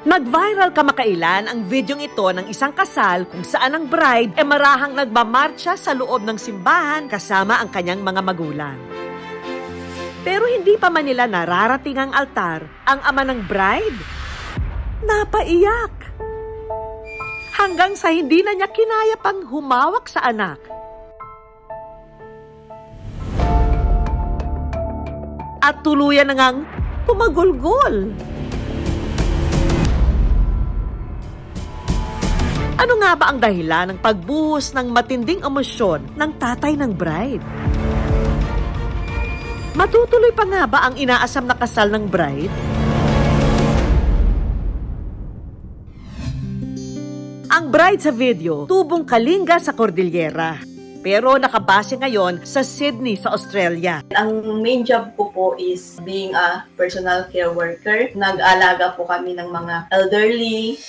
Nag-viral kamakailan ang videong ito ng isang kasal kung saan ang bride ay marahang nagmamarcha sa loob ng simbahan kasama ang kanyang mga magulang. Pero hindi pa man nila nararating ang altar, ang ama ng bride napaiyak. Hanggang sa hindi na niya kinaya pang humawak sa anak. At tuluyan na ngang pumagulgol. Ano nga ba ang dahilan ng pagbuhos ng matinding emosyon ng tatay ng bride? Matutuloy pa nga ba ang inaasam na kasal ng bride? Ang bride sa video, tubong kalinga sa Cordillera. Pero nakabase ngayon sa Sydney sa Australia. Ang main job ko po is being a personal care worker. Nag-alaga po kami ng mga elderly.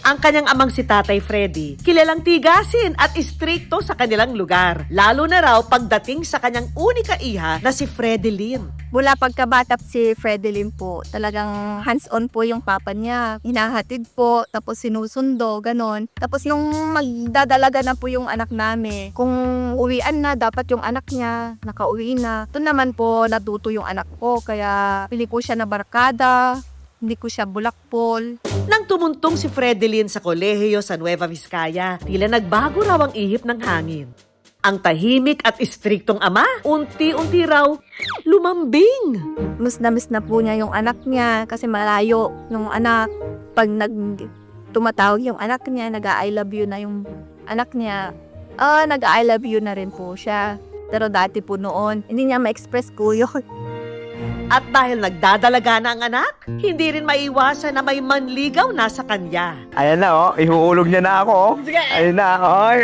Ang kanyang amang si Tatay Freddy, kilalang tigasin at istrikto sa kanilang lugar. Lalo na raw pagdating sa kanyang unika iha na si Fredelyn. Mula pagkabata si Fredelyn po, talagang hands-on po yung papa niya. Hinahatid po, tapos sinusundo, ganon. Tapos nung magdadalaga na po yung anak namin, kung uwian na, dapat yung anak niya, nakauwi na. Ito naman po, natuto yung anak ko, kaya pili ko siya na barkada, hindi ko siya bulakpol. Nang tumuntong si Fredelyn sa kolehiyo sa Nueva Vizcaya, tila nagbago raw ang ihip ng hangin. Ang tahimik at istriktong ama, unti-unti raw lumambing. Miss na po niya yung anak niya kasi malayo nung anak. Pag tumatawag yung anak niya, nag-I love you na yung anak niya. Nag-I love you na rin po siya. Pero dati po noon, hindi niya ma-express ko yun. At dahil nagdadalaga na ang anak, hindi rin maiwasan na may manligaw na sa kanya. Ayan na, ihuulog niya na ako. Ayan na, oy.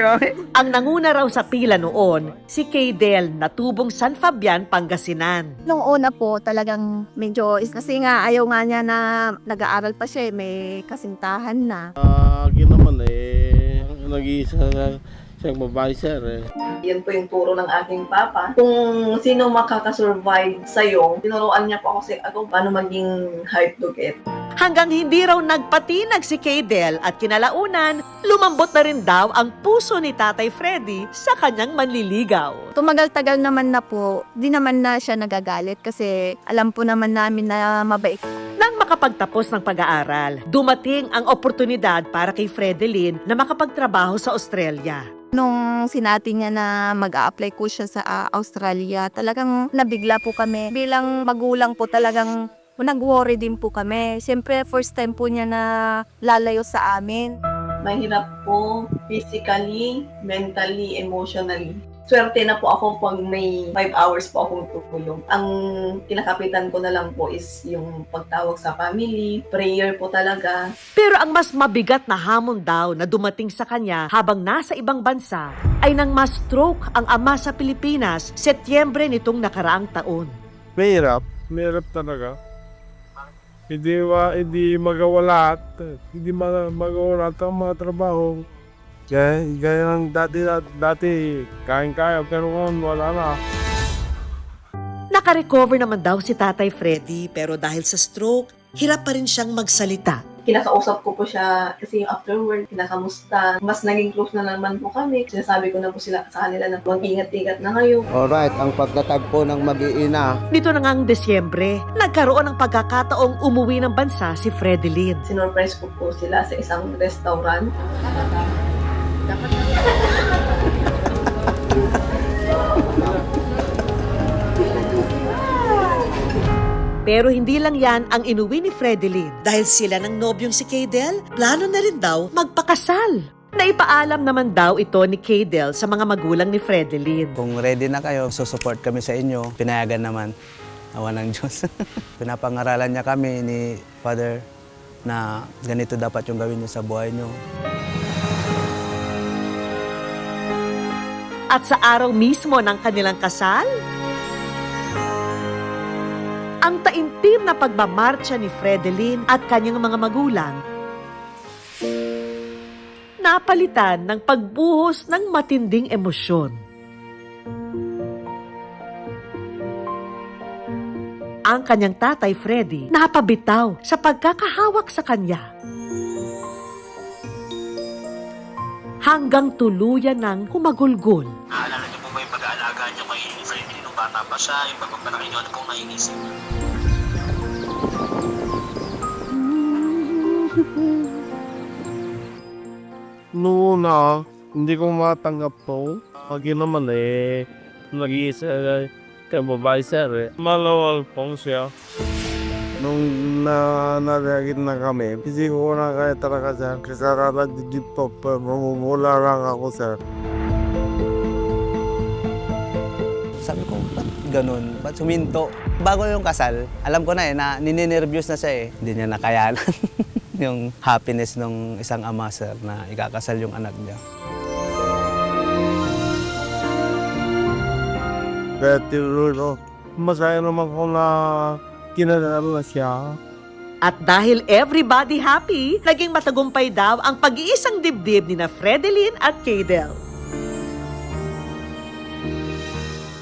Ang nanguna raw sa pila noon, si Kaydel na tubong San Fabian, Pangasinan. Nung una po, talagang medyo, kasi nga ayaw nga niya na nag-aaral pa siya, may kasintahan na. Akin naman nag-iisa siyang babae sir Yan po yung turo ng aking papa. Kung sino makakasurvive sa'yo, tinuruan niya po ako paano maging hard to get. Hanggang hindi raw nagpatinag si Kaydel at kinalaunan, lumambot na rin daw ang puso ni Tatay Freddy sa kanyang manliligaw. Tumagal-tagal naman na po, di naman na siya nagagalit kasi alam po naman namin na mabait. Nang makapagtapos ng pag-aaral, dumating ang oportunidad para kay Fredelyn na makapagtrabaho sa Australia. Nung sinati niya na mag-a-apply ko siya sa Australia, talagang nabigla po kami. Bilang magulang po talagang nag-worry din po kami. Siyempre, first time po niya na lalayo sa amin. Mahirap po physically, mentally, emotionally. Swerte na po ako pag may 5 hours po akong tutulog. Ang kinakapitan ko na lang po is yung pagtawag sa family, prayer po talaga. Pero ang mas mabigat na hamon daw na dumating sa kanya habang nasa ibang bansa ay nang ma-stroke ang ama sa Pilipinas Setyembre nitong nakaraang taon. Mahirap talaga. Hindi magawa lahat. Hindi magawa lahat ang mga trabaho. Gaya ng dati kaya pero ngayon wala na. Nakarecover naman daw si Tatay Freddy pero dahil sa stroke, hirap pa rin siyang magsalita. Kinakausap ko po siya kasi yung after work, kinakamusta. Mas naging close na naman po kami. Sinasabi ko na po sa kanila na mag-ingat-ingat na ngayon. Alright, ang pagtatagpo ng mag-iina. Nito na ngang Desyembre, nagkaroon ng pagkakataong umuwi ng bansa si Fredelyn. Sinurprise ko po sila sa isang restaurant. Pero hindi lang yan ang inuwi ni Fredelyn. Dahil sila ng nobyong si Kaydel, plano na rin daw magpakasal. Naipaalam naman daw ito ni Kaydel sa mga magulang ni Fredelyn. Kung ready na kayo, susupport kami sa inyo. Pinayagan naman, awa ng Diyos. Pinapangaralan niya kami ni Father na ganito dapat yung gawin niyo sa buhay niyo. At sa araw mismo ng kanilang kasal, ang taimtim na pagmamarcha ni Fredelyn at kanyang mga magulang napalitan ng pagbuhos ng matinding emosyon. ang kanyang tatay Freddy napabitaw sa pagkakahawak sa kanya. Hanggang tuluyan ng humagulgol. Naalala niyo po ba yung pag-aalaga niyo kay Freddy nung bata pa siya, yung pagpapalaki niyo, ano pong naiisip niyo? Noon na, hindi ko matanggap to. Pagi naman nag-iisa kay babae sir Malawal po siya. Nung naragit na kami, hindi ko na kaya talaga sir. Kasi dito, mamumula lang ako sir. Sabi ko, ba't ganun? Ba't suminto? Bago yung kasal, alam ko na na nininervyos na siya Hindi niya nakayanan yung happiness ng isang ama sir na ikakasal yung anak niya. Kaya tinuloy masaya naman ko na kinadala na siya. At dahil everybody happy, naging matagumpay daw ang pag-iisang dibdib ni na Fredelyn at Cadel.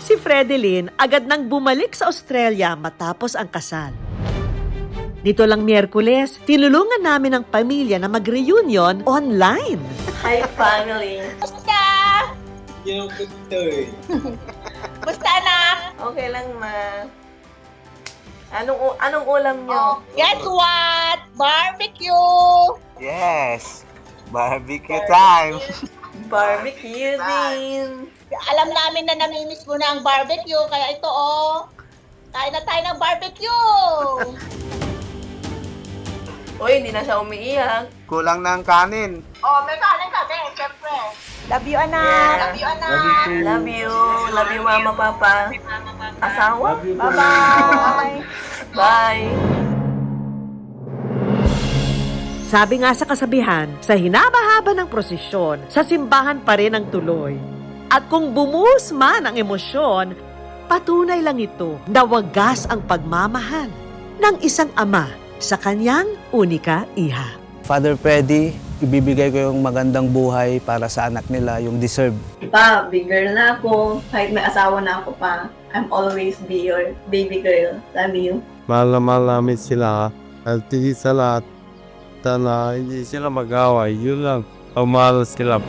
Si Fredelyn agad nang bumalik sa Australia matapos ang kasal. Nito lang Miyerkules, tinulungan namin ang pamilya na mag-reunion online. Hi, family. Basta anak? Okay lang, ma. Anong ulam niyo? Guess what? Barbecue! Yes! Barbecue time! Barbecue din. Alam namin na namimiss mo na ang barbecue, kaya ito kain na tayo ng barbecue! Uy, hindi na siya umiiyak. Kulang ng kanin. May kanin kami, syempre. Love you, anak! Love you, anak! Love you. Love you, mama, papa. Asawa? Bye-bye! Bye. Sabi nga sa kasabihan, sa hinaba-haba ng prosesyon, sa simbahan pa rin ang tuloy. At kung bumuhos man ang emosyon, patunay lang ito na wagas ang pagmamahal ng isang ama sa kanyang unika iha. Father Freddy, ibibigay ko yung magandang buhay para sa anak nila, yung deserve. Pa, big girl na ako. Kahit may asawa na ako pa, I'm always be your baby girl. Love you. Mahal na mahal namin sila. At hindi sa lahat, sana hindi sila mag-away. Yun lang, pagmahal sila.